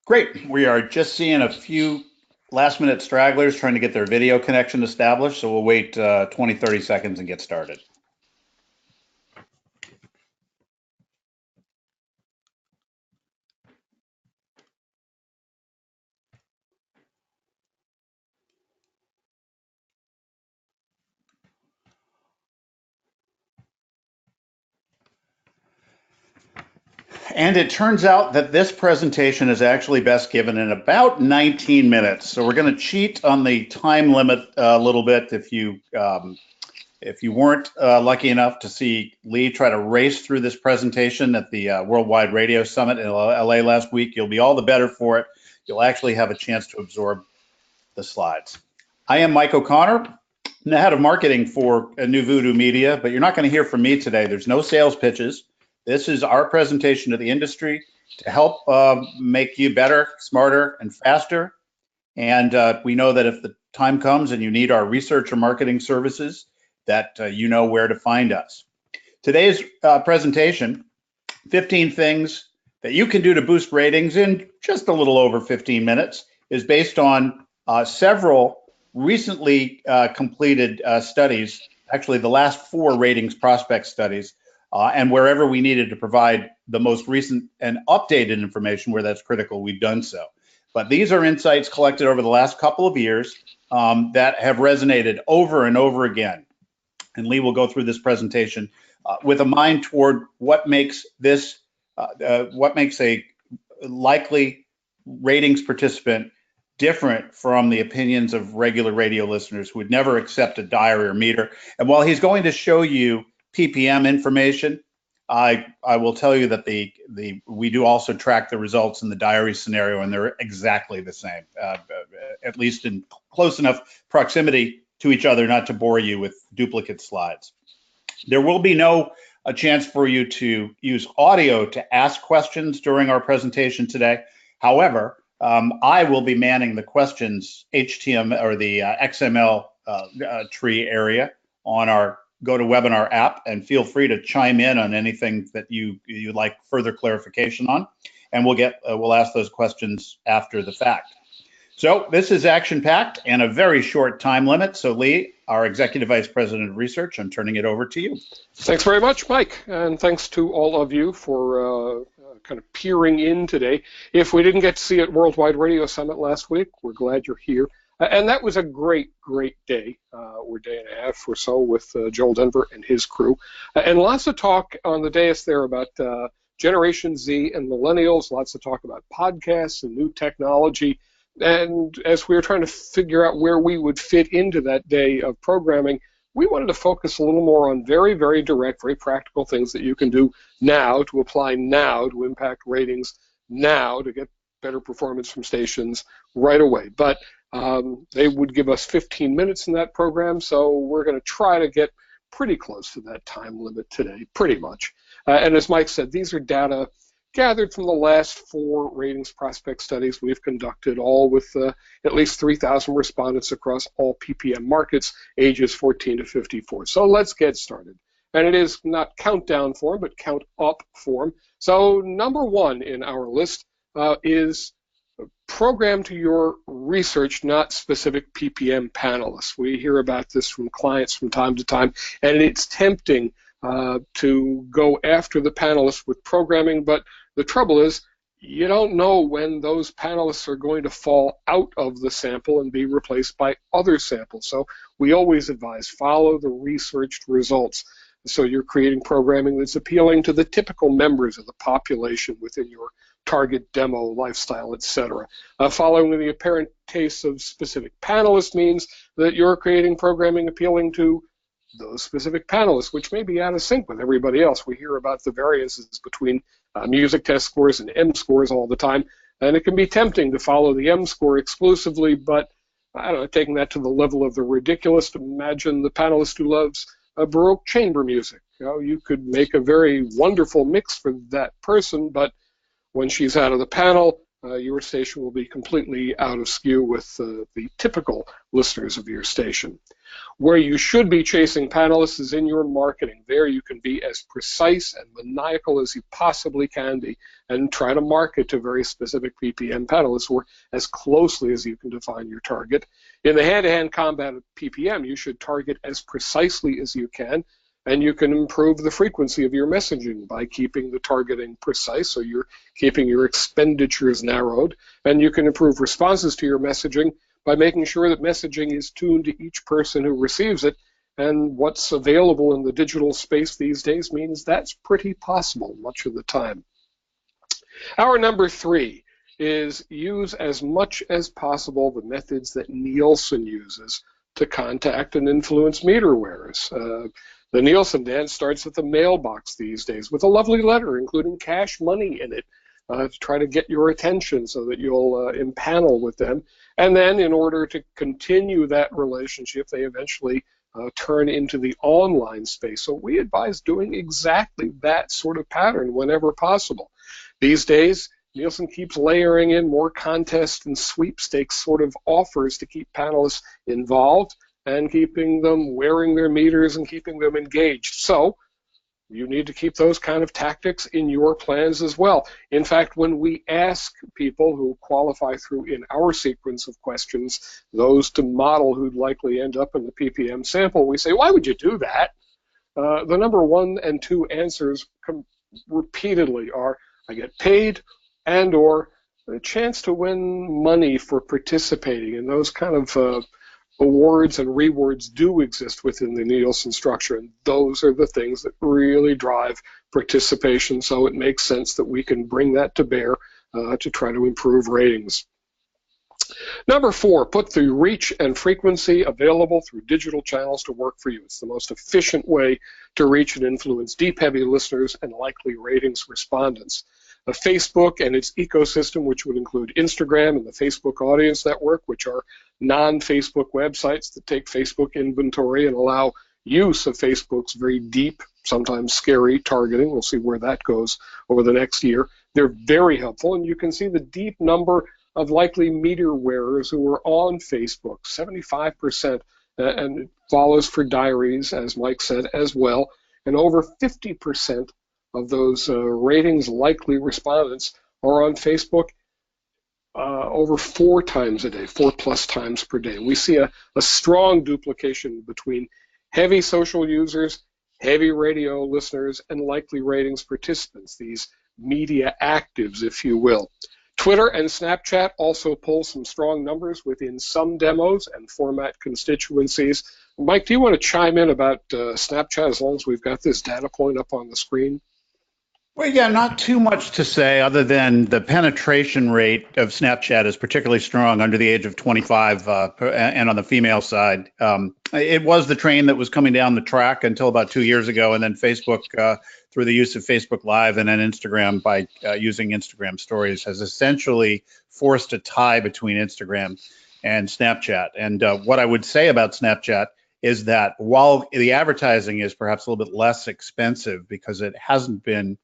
Great. We are just seeing a few last-minute stragglers trying to get their video connection established, so we'll wait 20, 30 seconds and get started. And it turns out that this presentation is actually best given in about 19 minutes. So we're going to cheat on the time limit a little bit. If you weren't lucky enough to see Lee try to race through this presentation at the Worldwide Radio Summit in LA last week, you'll be all the better for it. You'll actually have a chance to absorb the slides. I am Mike O'Connor, the head of marketing for NuVoodoo Media, but you're not going to hear from me today. There's no sales pitches. This is our presentation to the industry to help make you better, smarter, and faster. And we know that if the time comes and you need our research or marketing services, that you know where to find us. Today's presentation, 15 things that you can do to boost ratings in just a little over 15 minutes, is based on several recently completed studies, actually the last 4 ratings prospect studies, and wherever we needed to provide the most recent and updated information where that's critical, we've done so. But these are insights collected over the last couple of years that have resonated over and over again. And Lee will go through this presentation with a mind toward what makes a likely ratings participant different from the opinions of regular radio listeners who would never accept a diary or meter. And while he's going to show you PPM information, I will tell you that we do also track the results in the diary scenario, and they're exactly the same, at least in close enough proximity to each other not to bore you with duplicate slides. There will be no chance for you to use audio to ask questions during our presentation today. However, I will be manning the questions HTML or the XML tree area on our GoToWebinar app, and feel free to chime in on anything that you'd like further clarification on, and we'll ask those questions after the fact. So this is action-packed and a very short time limit. So Lee, our Executive Vice President of Research, I'm turning it over to you. Thanks very much, Mike, and thanks to all of you for kind of peering in today. If we didn't get to see you at Worldwide Radio Summit last week, we're glad you're here. And that was a great, great day, or day and a half or so with Joel Denver and his crew. And lots of talk on the dais there about Generation Z and millennials, lots of talk about podcasts and new technology. And as we were trying to figure out where we would fit into that day of programming, we wanted to focus a little more on very, very direct, very practical things that you can do now to apply now to impact ratings now to get better performance from stations right away. But they would give us 15 minutes in that program, so we're going to try to get pretty close to that time limit today, pretty much. And as Mike said, these are data gathered from the last 4 ratings prospect studies we've conducted, all with at least 3,000 respondents across all PPM markets, ages 14 to 54. So let's get started. And it is not countdown form, but count up form. So number 1 in our list is program to your research, not specific PPM panelists. We hear about this from clients from time to time, and it's tempting to go after the panelists with programming, but the trouble is you don't know when those panelists are going to fall out of the sample and be replaced by other samples. So we always advise follow the researched results. So you're creating programming that's appealing to the typical members of the population within your target demo, lifestyle, etc. Following the apparent tastes of specific panelists means that you're creating programming appealing to those specific panelists, which may be out of sync with everybody else. We hear about the variances between music test scores and M scores all the time, and it can be tempting to follow the M score exclusively, but I don't know, taking that to the level of the ridiculous, imagine the panelist who loves Baroque chamber music. You could make a very wonderful mix for that person, but when she's out of the panel, your station will be completely out of skew with the typical listeners of your station. Where you should be chasing panelists is in your marketing. There you can be as precise and maniacal as you possibly can be and try to market to very specific PPM panelists or as closely as you can define your target. In the hand-to-hand combat of PPM, you should target as precisely as you can, and you can improve the frequency of your messaging by keeping the targeting precise, so you're keeping your expenditures narrowed, and you can improve responses to your messaging by making sure that messaging is tuned to each person who receives it. And what's available in the digital space these days means that's pretty possible much of the time. Our number 3 is use as much as possible the methods that Nielsen uses to contact and influence meter wearers. The Nielsen dance starts at the mailbox these days with a lovely letter including cash money in it to try to get your attention so that you'll impanel with them. And then in order to continue that relationship, they eventually turn into the online space. So we advise doing exactly that sort of pattern whenever possible. These days, Nielsen keeps layering in more contest and sweepstakes sort of offers to keep panelists involved and keeping them wearing their meters and keeping them engaged. So you need to keep those kind of tactics in your plans as well. In fact, when we ask people who qualify through in our sequence of questions, those to model who'd likely end up in the PPM sample, we say, why would you do that? The number 1 and 2 answers repeatedly are, I get paid and or a chance to win money for participating. And those kind of awards and rewards do exist within the Nielsen structure, and those are the things that really drive participation, so it makes sense that we can bring that to bear to try to improve ratings. Number 4, put the reach and frequency available through digital channels to work for you. It's the most efficient way to reach and influence deep, heavy listeners and likely ratings respondents. Facebook and its ecosystem, which would include Instagram and the Facebook Audience Network, which are non-Facebook websites that take Facebook inventory and allow use of Facebook's very deep, sometimes scary targeting. We'll see where that goes over the next year. They're very helpful, and you can see the deep number of likely meter wearers who are on Facebook, 75%, and it follows for diaries, as Mike said, as well, and over 50% of those ratings likely respondents are on Facebook over 4 times a day, 4+ times per day. We see a strong duplication between heavy social users, heavy radio listeners, and likely ratings participants, these media actives, if you will. Twitter and Snapchat also pull some strong numbers within some demos and format constituencies. Mike, do you want to chime in about Snapchat as long as we've got this data point up on the screen? Well, yeah, not too much to say other than the penetration rate of Snapchat is particularly strong under the age of 25 and on the female side. It was the train that was coming down the track until about 2 years ago, and then Facebook, through the use of Facebook Live and then Instagram by using Instagram Stories, has essentially forced a tie between Instagram and Snapchat. And what I would say about Snapchat is that while the advertising is perhaps a little bit less expensive because it hasn't been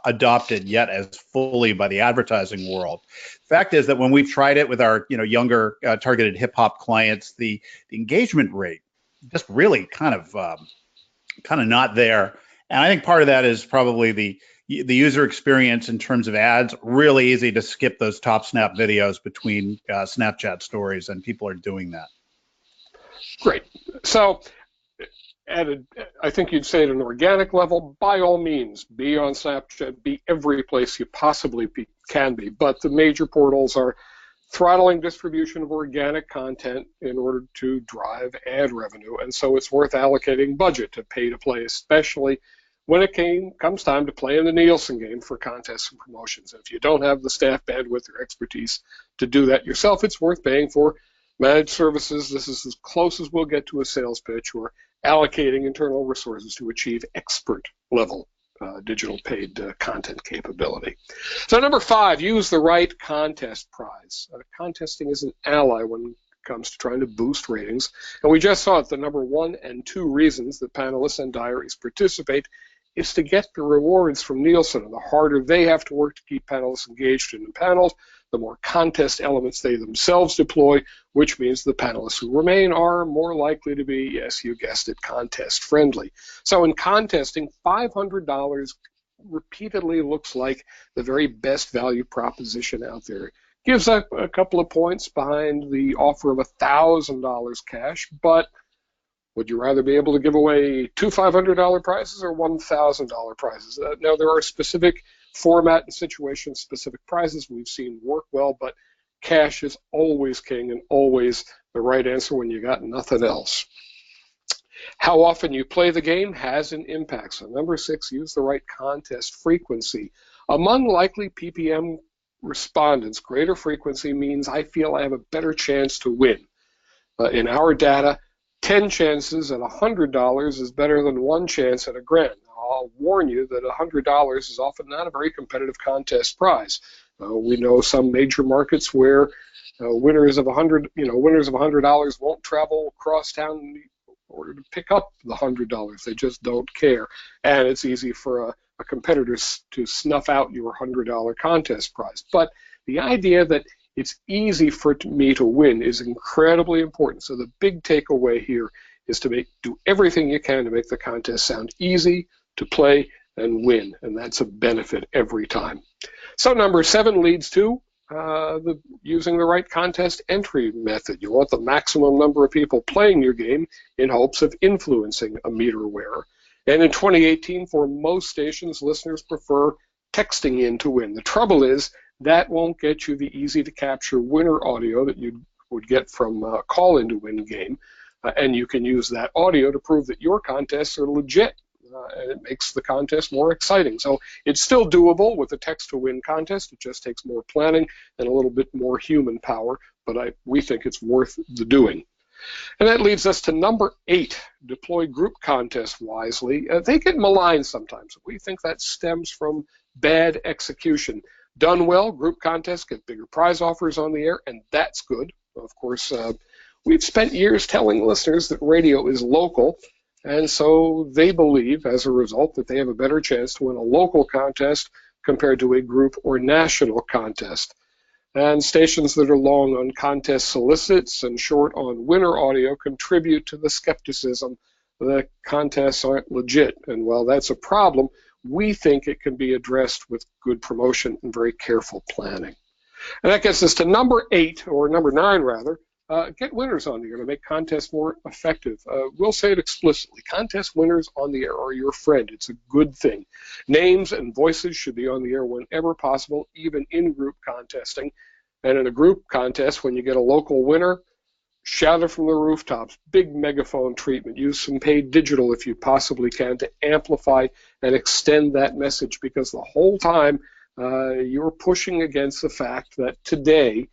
adopted yet as fully by the advertising world. Fact is that when we've tried it with our younger targeted hip hop clients, the engagement rate just really kind of not there. And I think part of that is probably the user experience in terms of ads. Really easy to skip those top snap videos between Snapchat stories, and people are doing that. Great. So I think you'd say at an organic level, by all means, be on Snapchat, be every place you possibly can be. But the major portals are throttling distribution of organic content in order to drive ad revenue. And so it's worth allocating budget to pay to play, especially when it comes time to play in the Nielsen game for contests and promotions. And if you don't have the staff bandwidth or expertise to do that yourself, it's worth paying for managed services. This is as close as we'll get to a sales pitch, or allocating internal resources to achieve expert level digital paid content capability. So number 5, use the right contest prize. Contesting is an ally when it comes to trying to boost ratings. And we just saw it, the number 1 and 2 reasons that panelists and diaries participate is to get the rewards from Nielsen. And the harder they have to work to keep panelists engaged in the panels, the more contest elements they themselves deploy, which means the panelists who remain are more likely to be, yes, you guessed it, contest friendly. So in contesting, $500 repeatedly looks like the very best value proposition out there. Gives up a couple of points behind the offer of $1,000 cash, but would you rather be able to give away two $500 prizes or $1,000 prizes? Now, there are specific format and situation-specific prizes we've seen work well, but cash is always king and always the right answer when you got nothing else. How often you play the game has an impact. So number 6, use the right contest frequency. Among likely PPM respondents, greater frequency means I feel I have a better chance to win. In our data, 10 chances at $100 is better than 1 chance at a grand. Now, I'll warn you that $100 is often not a very competitive contest prize. We know some major markets where winners of $100 won't travel across town in order to pick up the $100. They just don't care, and it's easy for a competitor to snuff out your $100 contest prize. But the idea that it's easy for me to win is incredibly important. So the big takeaway here is to do everything you can to make the contest sound easy to play and win, and that's a benefit every time. So number 7 leads to using the right contest entry method. You want the maximum number of people playing your game in hopes of influencing a meter wearer. And in 2018, for most stations, listeners prefer texting in to win. The trouble is, that won't get you the easy-to-capture winner audio that you would get from a call-in-to-win game, and you can use that audio to prove that your contests are legit, and it makes the contest more exciting. So it's still doable with a text-to-win contest. It just takes more planning and a little bit more human power, but we think it's worth the doing. And that leads us to number 8, deploy group contests wisely. They get maligned sometimes. We think that stems from bad execution. Done well, group contests get bigger prize offers on the air, and that's good. Of course, we've spent years telling listeners that radio is local, and so they believe, as a result, that they have a better chance to win a local contest compared to a group or national contest. And stations that are long on contest solicits and short on winner audio contribute to the skepticism that contests aren't legit. And while that's a problem, we think it can be addressed with good promotion and very careful planning. And that gets us to number 8, or number 9 rather, get winners on the air to make contests more effective. We'll say it explicitly. Contest winners on the air are your friend. It's a good thing. Names and voices should be on the air whenever possible, even in group contesting. And in a group contest, when you get a local winner, shout it from the rooftops, big megaphone treatment. Use some paid digital if you possibly can to amplify and extend that message, because the whole time you're pushing against the fact that today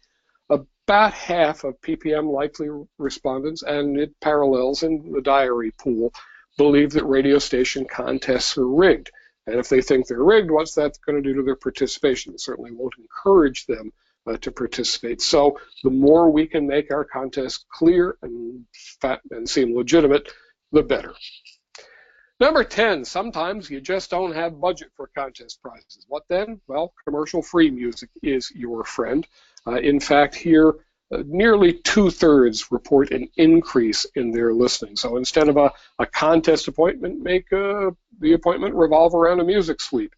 about half of PPM likely respondents, and it parallels in the diary pool, believe that radio station contests are rigged. And if they think they're rigged, what's that going to do to their participation? It certainly won't encourage them to participate. So the more we can make our contests clear and seem legitimate, the better. Number 10, sometimes you just don't have budget for contest prizes. What then? Well, commercial-free music is your friend. In fact, here, nearly 2/3 report an increase in their listening. So instead of a contest appointment, make the appointment revolve around a music sweep.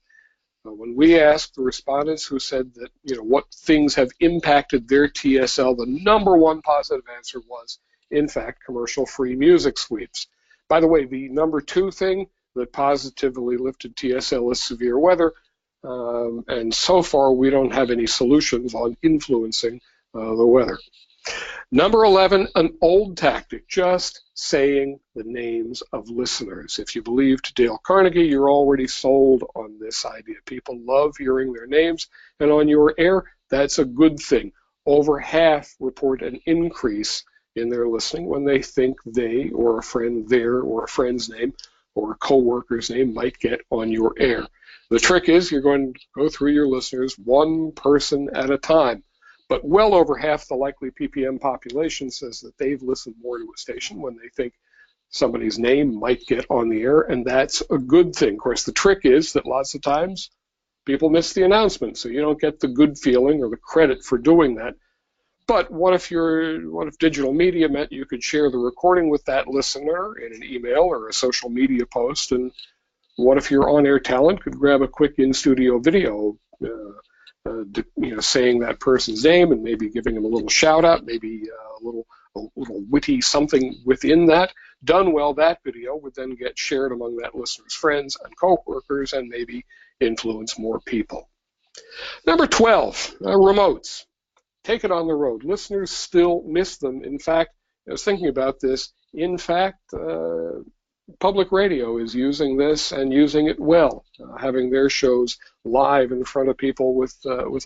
When we asked the respondents who said that, what things have impacted their TSL, the number 1 positive answer was, in fact, commercial-free music sweeps. By the way, the number 2 thing that positively lifted TSL is severe weather, and so far we don't have any solutions on influencing the weather. Number 11, an old tactic, just saying the names of listeners. If you believed Dale Carnegie, you're already sold on this idea. People love hearing their names, and on your air, that's a good thing. Over half report an increase in their listening when they think they or a friend there or a friend's name or a coworker's name might get on your air. The trick is you're going to go through your listeners one person at a time. But well over half the likely PPM population says that they've listened more to a station when they think Somebody's name might get on the air, and that's a good thing. Of course, the trick is that lots of times people miss the announcement, so you don't get the good feeling or the credit for doing that. But what if digital media meant you could share the recording with that listener in an email or a social media post? And what if your on-air talent could grab a quick in-studio video, saying that person's name and maybe giving them a little shout-out, maybe a little witty something within that. Done well, that video would then get shared among that listener's friends and coworkers and maybe influence more people. Number 12, remotes. Take it on the road. Listeners still miss them. In fact, I was thinking about this. In fact, public radio is using this and using it well, having their shows live in front of people with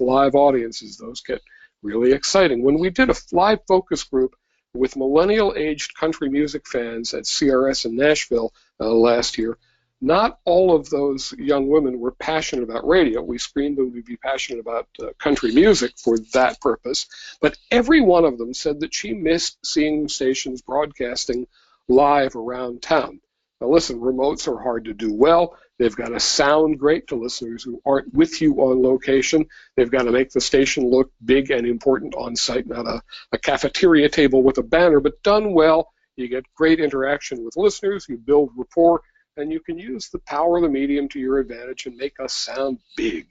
live audiences. Those get really exciting. When we did a live focus group with millennial-aged country music fans at CRS in Nashville last year, not all of those young women were passionate about radio. We screened them to be passionate about country music for that purpose, but every one of them said that she missed seeing stations broadcasting live around town. Now listen, remotes are hard to do well. They've got to sound great to listeners who aren't with you on location. They've got to make the station look big and important on site, not a cafeteria table with a banner, but done well. You get great interaction with listeners, you build rapport, and you can use the power of the medium to your advantage and make us sound big.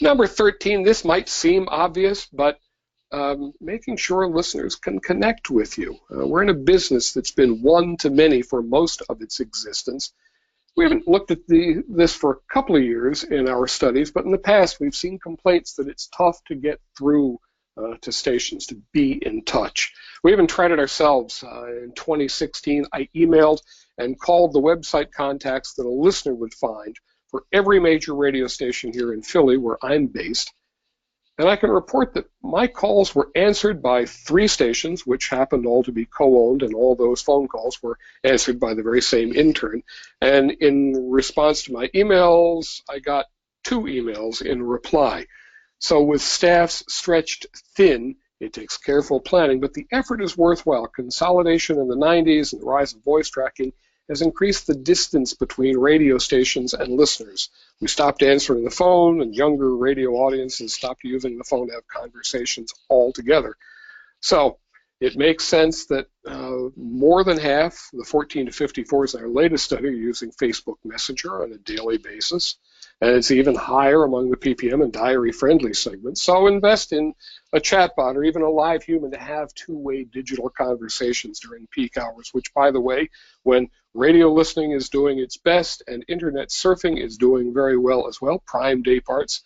Number 13, this might seem obvious, but making sure listeners can connect with you. We're in a business that's been one-to-many for most of its existence. We haven't looked at this for a couple of years in our studies, but in the past we've seen complaints that it's tough to get through to stations, to be in touch. We even tried it ourselves. In 2016, I emailed and called the website contacts that a listener would find for every major radio station here in Philly, where I'm based. And I can report that my calls were answered by 3 stations, which happened all to be co-owned, and all those phone calls were answered by the very same intern. And in response to my emails, I got 2 emails in reply. So with staffs stretched thin, it takes careful planning, but the effort is worthwhile. Consolidation in the 90s and the rise of voice tracking has increased the distance between radio stations and listeners. We stopped answering the phone, and younger radio audiences stopped using the phone to have conversations altogether. So it makes sense that more than half, the 14 to 54s in our latest study, are using Facebook Messenger on a daily basis. And it's even higher among the PPM and diary-friendly segments. So invest in a chatbot or even a live human to have two-way digital conversations during peak hours, which, by the way, when radio listening is doing its best and internet surfing is doing very well as well, prime day parts,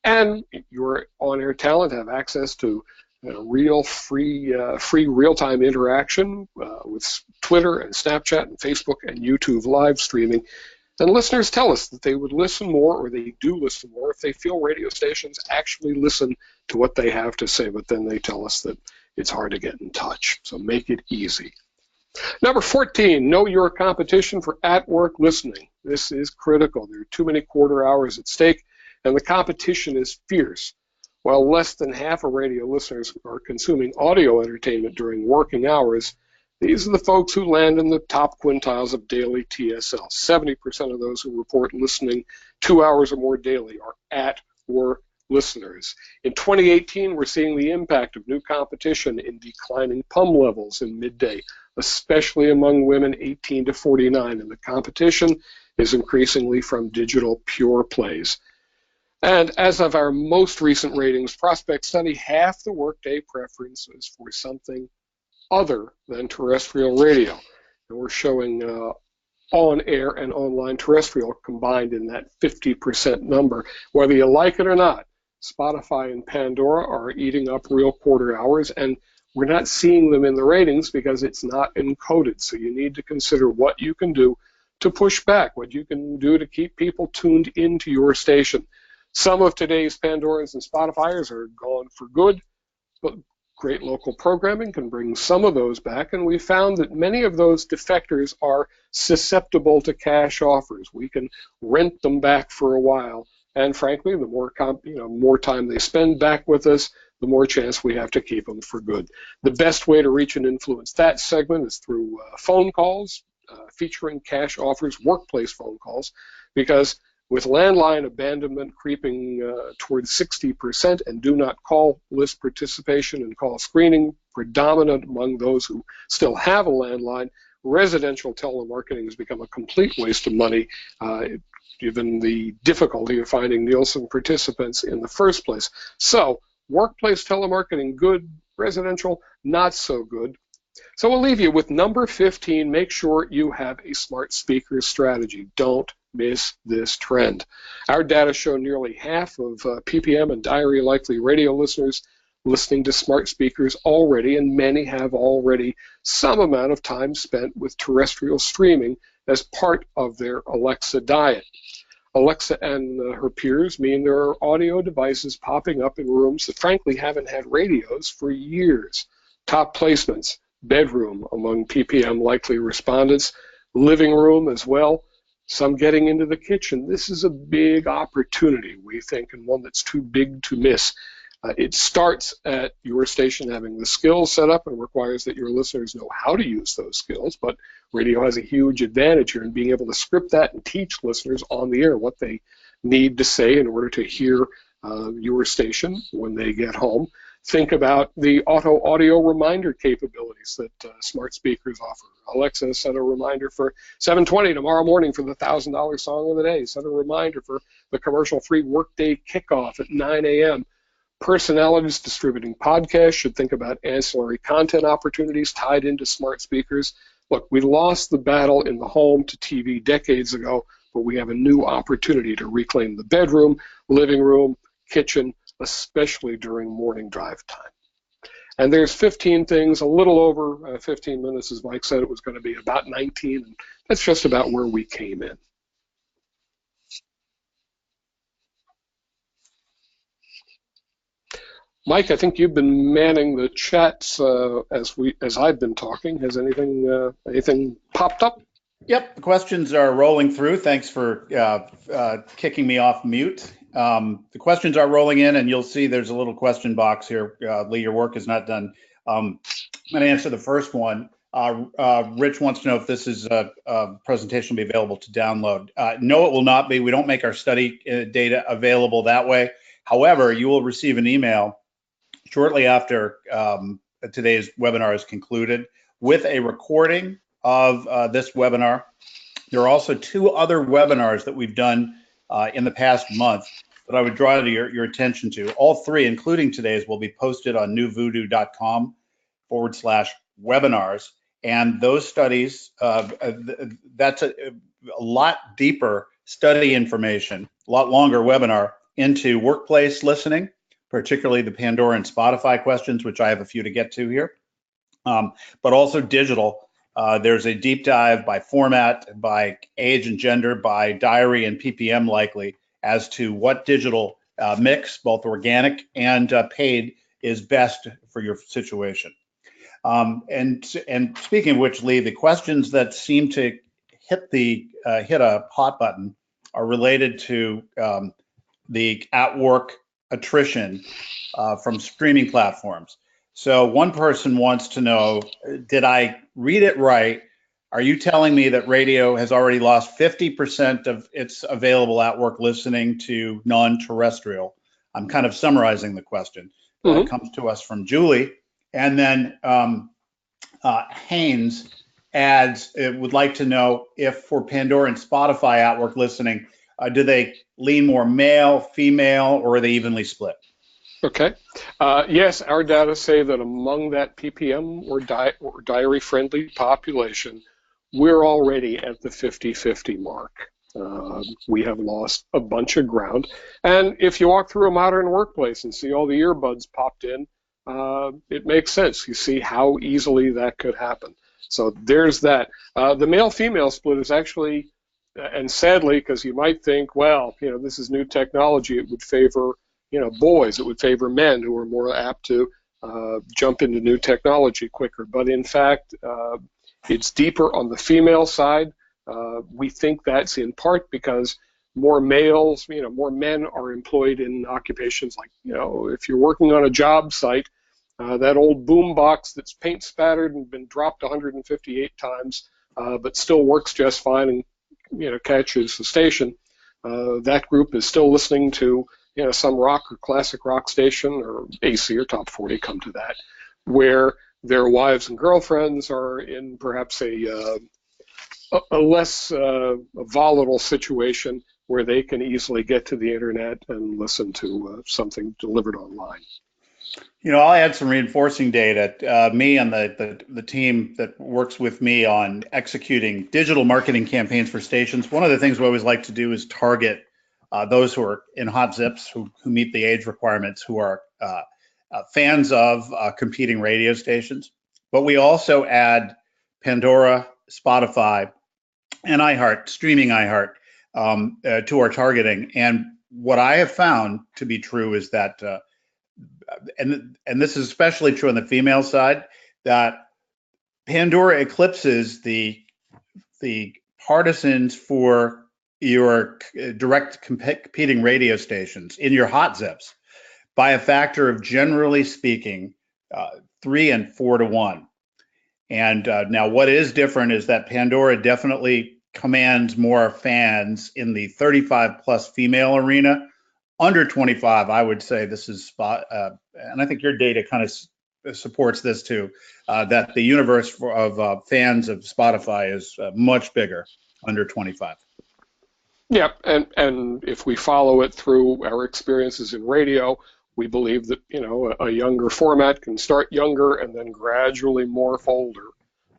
and your on-air talent have access to real free real-time interaction with Twitter and Snapchat and Facebook and YouTube live streaming. And listeners tell us that they would listen more, or they do listen more, if they feel radio stations actually listen to what they have to say. But then they tell us that it's hard to get in touch. So make it easy. Number 14, know your competition for at-work listening. This is critical. There are too many quarter hours at stake, and the competition is fierce. While less than half of radio listeners are consuming audio entertainment during working hours, these are the folks who land in the top quintiles of daily TSL. 70% of those who report listening 2 hours or more daily are at-work listeners. In 2018, we're seeing the impact of new competition in declining PUM levels in midday, especially among women 18 to 49, and the competition is increasingly from digital pure plays. And as of our most recent ratings prospect study, half the workday preference is for something other than terrestrial radio. And we're showing on-air and online terrestrial combined in that 50% number. Whether you like it or not, Spotify and Pandora are eating up real quarter hours, and we're not seeing them in the ratings because it's not encoded. So you need to consider what you can do to push back, what you can do to keep people tuned into your station. Some of today's Pandoras and Spotifyers are gone for good, but great local programming can bring some of those back, and we found that many of those defectors are susceptible to cash offers. We can rent them back for a while, and frankly, the more time they spend back with us, the more chance we have to keep them for good. The best way to reach and influence that segment is through phone calls, featuring cash offers, workplace phone calls, because with landline abandonment creeping towards 60% and do not call list participation and call screening predominant among those who still have a landline, residential telemarketing has become a complete waste of money, given the difficulty of finding Nielsen participants in the first place. So, workplace telemarketing, good. Residential, not so good. So we'll leave you with number 15. Make sure you have a smart speaker strategy. Don't miss this trend. Our data show nearly half of PPM and diary likely radio listeners listening to smart speakers already, and many have already some amount of time spent with terrestrial streaming as part of their Alexa diet. Alexa and her peers mean there are audio devices popping up in rooms that frankly haven't had radios for years. Top placements: bedroom among PPM likely respondents, living room as well, some getting into the kitchen. This is a big opportunity, we think, and one that's too big to miss. It starts at your station having the skills set up and requires that your listeners know how to use those skills, but radio has a huge advantage here in being able to script that and teach listeners on the air what they need to say in order to hear your station when they get home. Think about the auto audio reminder capabilities that smart speakers offer. Alexa, set a reminder for 7:20 tomorrow morning for the $1,000 song of the day. Set a reminder for the commercial-free workday kickoff at 9 a.m. Personalities distributing podcasts should think about ancillary content opportunities tied into smart speakers. Look, we lost the battle in the home to TV decades ago, but we have a new opportunity to reclaim the bedroom, living room, kitchen, especially during morning drive time. And there's 15 things, a little over 15 minutes, as Mike said it was going to be, about 19, and that's just about where we came in. Mike, I think you've been manning the chats as I've been talking. Has anything popped up? Yep, the questions are rolling through. Thanks for kicking me off mute. The questions are rolling in, and you'll see there's a little question box here. Lee, your work is not done. I'm going to answer the first one. Rich wants to know if this is a presentation will be available to download. No, it will not be. We don't make our study data available that way. However, you will receive an email shortly after today's webinar is concluded with a recording of this webinar. There are also 2 other webinars that we've done in the past month that I would draw to your attention to. All 3, including today's, will be posted on NuVoodoo.com/webinars. And those studies, that's a lot deeper study information, a lot longer webinar into workplace listening, particularly the Pandora and Spotify questions, which I have a few to get to here, but also digital. There's a deep dive by format, by age and gender, by diary and PPM likely, as to what digital mix, both organic and paid, is best for your situation. And speaking of which, Lee, the questions that seem to hit a hot button are related to the at-work attrition from streaming platforms. So one person wants to know, did I read it right? Are you telling me that radio has already lost 50% of its available at-work listening to non-terrestrial? I'm kind of summarizing the question. It comes to us from Julie. And then Haynes would like to know if for Pandora and Spotify at-work listening, do they lean more male, female, or are they evenly split? Okay. Yes, our data say that among that PPM or diary-friendly population, we're already at the 50-50 mark. We have lost a bunch of ground. And if you walk through a modern workplace and see all the earbuds popped in, it makes sense. You see how easily that could happen. So there's that. The male-female split is actually, and sadly, because you might think, well, this is new technology, it would favor boys, it would favor men who are more apt to jump into new technology quicker. But in fact, it's deeper on the female side. We think that's in part because more males, more men are employed in occupations like, if you're working on a job site, that old boom box that's paint spattered and been dropped 158 times, but still works just fine and, catches the station. That group is still listening to, some rock or classic rock station or AC or top 40, come to that, where their wives and girlfriends are in perhaps a less volatile situation where they can easily get to the internet and listen to something delivered online. I'll add some reinforcing data. Me and the team that works with me on executing digital marketing campaigns for stations, one of the things we always like to do is target those who are in hot zips, who meet the age requirements, who are fans of competing radio stations. But we also add Pandora, Spotify, and iHeart, streaming iHeart, to our targeting. And what I have found to be true is that and this is especially true on the female side, that Pandora eclipses the partisans for your direct competing radio stations in your hot zips by a factor of, generally speaking, 3 and 4 to 1. And now what is different is that Pandora definitely commands more fans in the 35 plus female arena. Under 25, I would say this is spot, and I think your data kind of supports this too, that the universe of fans of Spotify is much bigger under 25. Yeah, and if we follow it through our experiences in radio, we believe that, a younger format can start younger and then gradually morph older.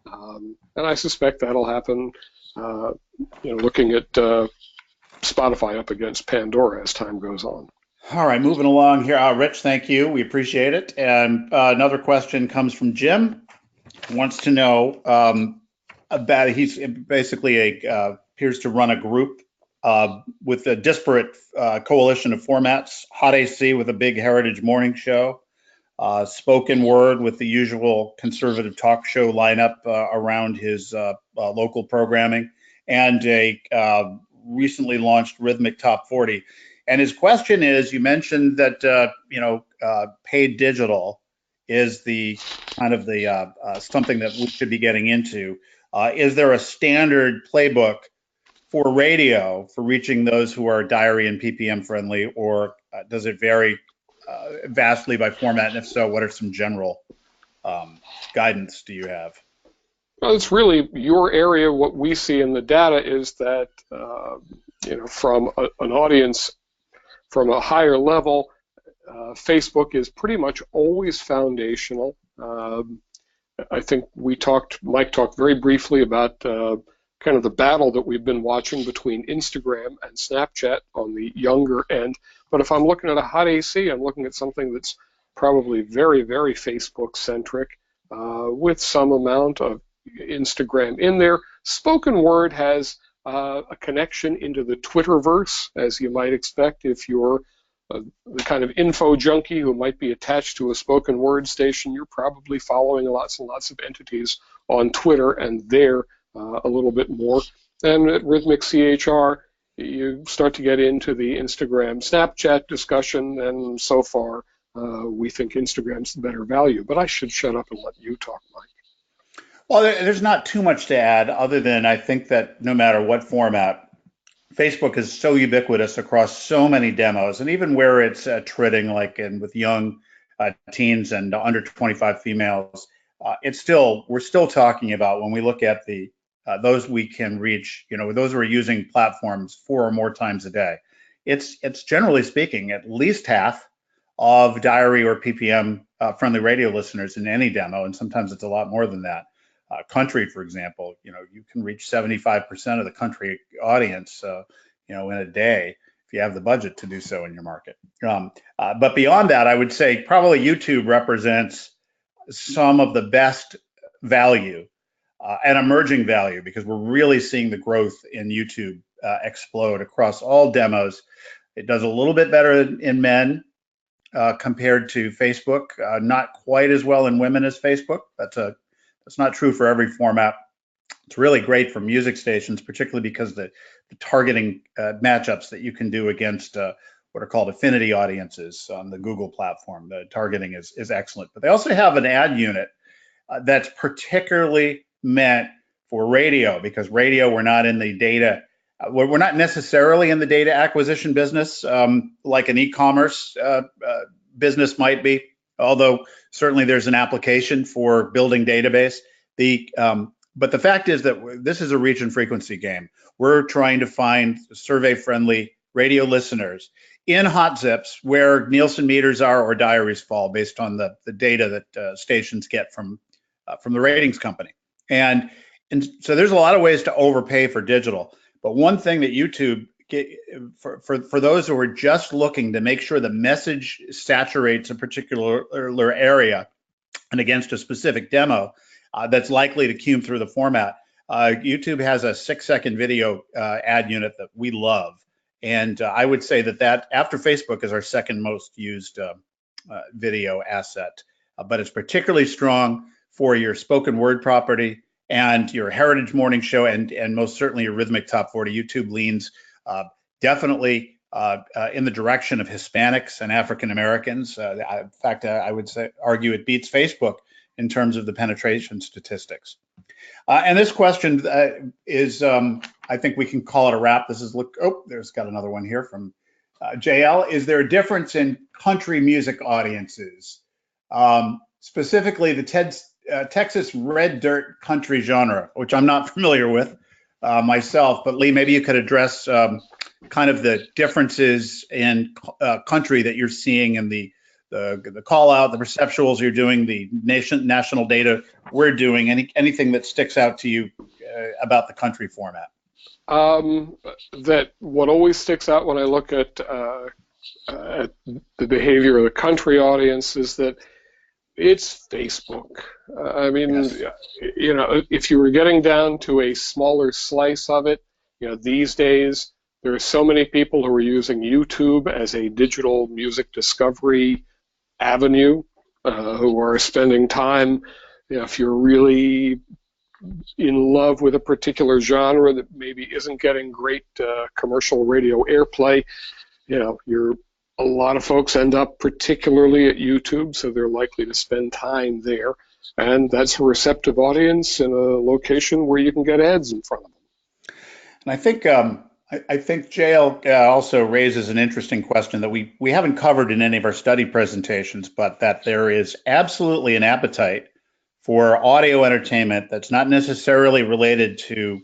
And I suspect that'll happen, looking at Spotify up against Pandora as time goes on. All right, moving along here. Rich, thank you. We appreciate it. And another question comes from Jim. He wants to know about, he's basically appears to run a group with a disparate coalition of formats: Hot AC with a big heritage morning show, spoken word with the usual conservative talk show lineup around his local programming, and a recently launched rhythmic top 40. And his question is, you mentioned that paid digital is the kind of the something that we should be getting into. Is there a standard playbook for radio for reaching those who are diary and PPM friendly, or does it vary vastly by format? And if so, what are some general guidance do you have? Well, it's really your area. What we see in the data is that, from an audience from a higher level, Facebook is pretty much always foundational. I think Mike talked very briefly about kind of the battle that we've been watching between Instagram and Snapchat on the younger end. But if I'm looking at a hot AC, I'm looking at something that's probably very, very Facebook centric, with some amount of Instagram in there. Spoken word has a connection into the Twitterverse, as you might expect if you're the kind of info junkie who might be attached to a spoken word station. You're probably following lots and lots of entities on Twitter and there a little bit more. And at Rhythmic CHR, you start to get into the Instagram Snapchat discussion, and so far we think Instagram's the better value. But I should shut up and let you talk, Mike. Well, there's not too much to add other than I think that no matter what format, Facebook is so ubiquitous across so many demos, and even where it's treading, like with young teens and under 25 females, we're still talking about, when we look at the those we can reach, those who are using platforms 4 or more times a day. It's generally speaking at least half of diary or PPM friendly radio listeners in any demo, and sometimes it's a lot more than that. Country, for example, you can reach 75% of the country audience, in a day if you have the budget to do so in your market. But beyond that, I would say probably YouTube represents some of the best value and emerging value, because we're really seeing the growth in YouTube explode across all demos. It does a little bit better in men compared to Facebook, not quite as well in women as Facebook. That's not true for every format. It's really great for music stations, particularly because the targeting matchups that you can do against what are called affinity audiences on the Google platform. The targeting is excellent. But they also have an ad unit that's particularly meant for radio, because radio, we're not in the data. We're not necessarily in the data acquisition business like an e-commerce business might be, although certainly there's an application for building database. But the fact is that this is a reach and frequency game. We're trying to find survey-friendly radio listeners in hot zips where Nielsen meters are or diaries fall based on the data that stations get from the ratings company. And so there's a lot of ways to overpay for digital. But one thing that YouTube, for those who are just looking to make sure the message saturates a particular area and against a specific demo that's likely to cume through the format, YouTube has a 6-second video ad unit that we love. And I would say that after Facebook is our second most used video asset. But it's particularly strong for your spoken word property and your Heritage Morning Show, and most certainly your Rhythmic Top 40. YouTube leans definitely in the direction of Hispanics and African Americans. In fact, I would argue it beats Facebook in terms of the penetration statistics. And this question is, I think we can call it a wrap. This is there's got another one here from JL. Is there a difference in country music audiences, specifically the Texas red dirt country genre, which I'm not familiar with myself, but Lee, maybe you could address kind of the differences in country that you're seeing in the call out, the perceptuals you're doing, the national data we're doing, anything that sticks out to you about the country format. That what always sticks out when I look at the behavior of the country audience is that it's Facebook. I mean, yes. You know, if you were getting down to a smaller slice of it, you know, these days there are so many people who are using YouTube as a digital music discovery avenue, who are spending time, you know, if you're really in love with a particular genre that maybe isn't getting great commercial radio airplay, you know, a lot of folks end up particularly at YouTube, so they're likely to spend time there. And that's a receptive audience in a location where you can get ads in front of them. And I think JL also raises an interesting question that we haven't covered in any of our study presentations, but that there is absolutely an appetite for audio entertainment that's not necessarily related to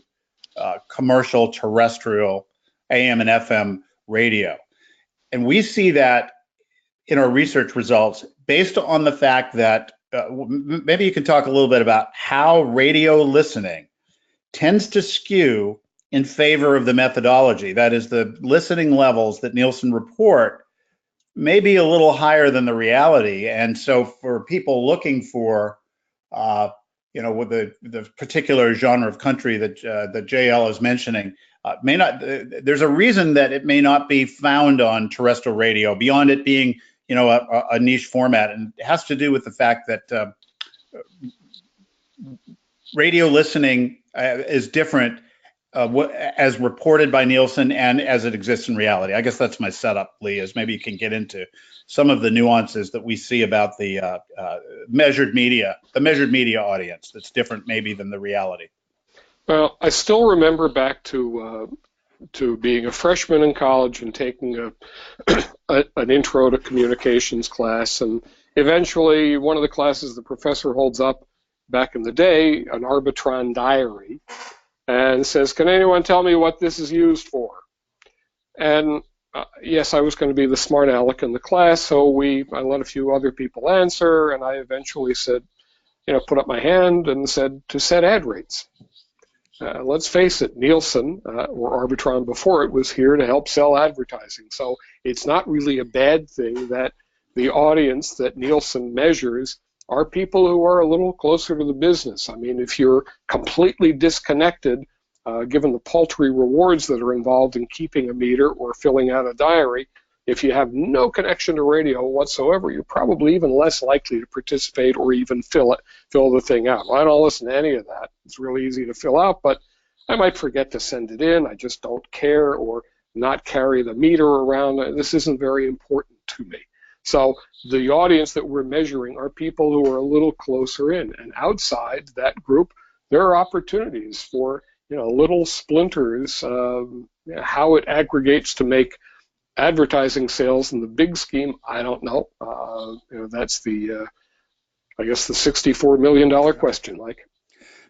commercial terrestrial AM and FM radio. And we see that in our research results based on the fact that maybe you can talk a little bit about how radio listening tends to skew in favor of the methodology. That is, the listening levels that Nielsen report may be a little higher than the reality. And so for people looking for, you know, with the particular genre of country that JL is mentioning, there's a reason that it may not be found on terrestrial radio beyond it being, you know, a niche format. And it has to do with the fact that radio listening is different as reported by Nielsen and as it exists in reality. I guess that's my setup, Lee, is maybe you can get into some of the nuances that we see about the measured media audience that's different maybe than the reality. Well, I still remember back to being a freshman in college and taking an intro to communications class, and eventually one of the classes the professor holds up back in the day, an Arbitron diary, and says, "Can anyone tell me what this is used for?" And yes, I was going to be the smart aleck in the class, so I let a few other people answer, and I eventually said, you know, put up my hand and said to set ad rates. Let's face it, Nielsen, or Arbitron before it, was here to help sell advertising. So it's not really a bad thing that the audience that Nielsen measures are people who are a little closer to the business. I mean, if you're completely disconnected, given the paltry rewards that are involved in keeping a meter or filling out a diary, If you have no connection to radio whatsoever, you're probably even less likely to participate or even fill the thing out. Well, I don't listen to any of that. It's really easy to fill out, but I might forget to send it in. I just don't care, or not carry the meter around. This isn't very important to me. So the audience that we're measuring are people who are a little closer in, and outside that group, there are opportunities for little splinters. How it aggregates to make advertising sales in the big scheme, I don't know. That's I guess the $64 million question, Mike.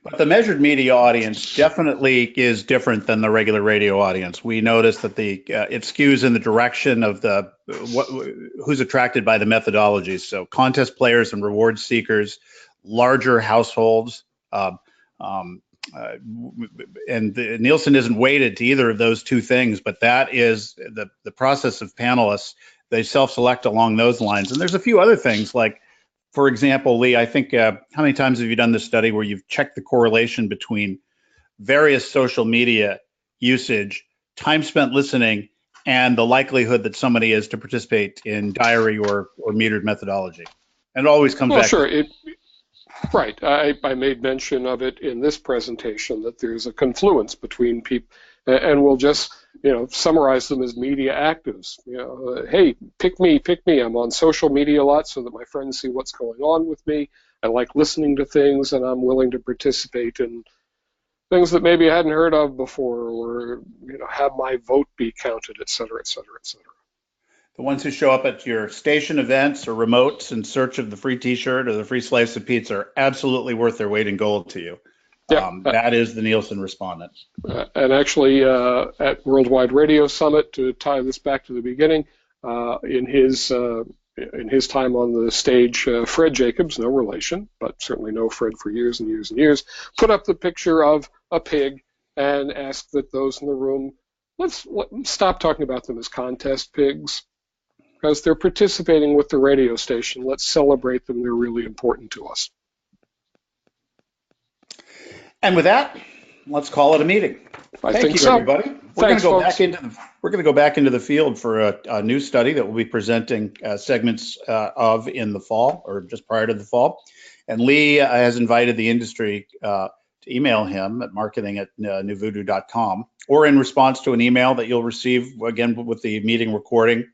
But the measured media audience definitely is different than the regular radio audience. We notice that it skews in the direction of who's attracted by the methodologies. So contest players and reward seekers, larger households, and Nielsen isn't weighted to either of those two things, but that is the process of panelists. They self-select along those lines. And there's a few other things like, for example, Lee, I think, how many times have you done this study where you've checked the correlation between various social media usage, time spent listening, and the likelihood that somebody is to participate in diary or metered methodology? And it always comes back. Sure. Right. I made mention of it in this presentation that there's a confluence between people, and we'll just summarize them as media actives. Hey, pick me. I'm on social media a lot so that my friends see what's going on with me. I like listening to things, and I'm willing to participate in things that maybe I hadn't heard of before, or have my vote be counted, et cetera, et cetera, et cetera. The ones who show up at your station events or remotes in search of the free T-shirt or the free slice of pizza are absolutely worth their weight in gold to you. Yeah. That is the Nielsen respondent. And actually, at Worldwide Radio Summit, to tie this back to the beginning, in his time on the stage, Fred Jacobs, no relation, but certainly know Fred for years and years and years, put up the picture of a pig and asked that those in the room, let's stop talking about them as contest pigs, because they're participating with the radio station. Let's celebrate them. They're really important to us. And with that, let's call it a meeting. Thank you, everybody. We're going to go back into the field for a new study that we'll be presenting segments of in the fall, or just prior to the fall. And Lee has invited the industry to email him at marketing@nuvoodoo.com, or in response to an email that you'll receive again with the meeting recording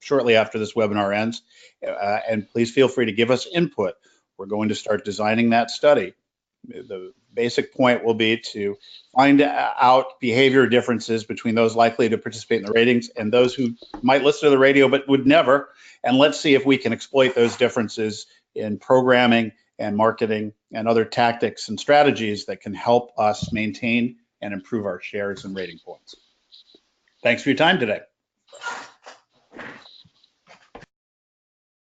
shortly after this webinar ends. And please feel free to give us input. We're going to start designing that study. The basic point will be to find out behavior differences between those likely to participate in the ratings and those who might listen to the radio but would never. And let's see if we can exploit those differences in programming and marketing and other tactics and strategies that can help us maintain and improve our shares and rating points. Thanks for your time today.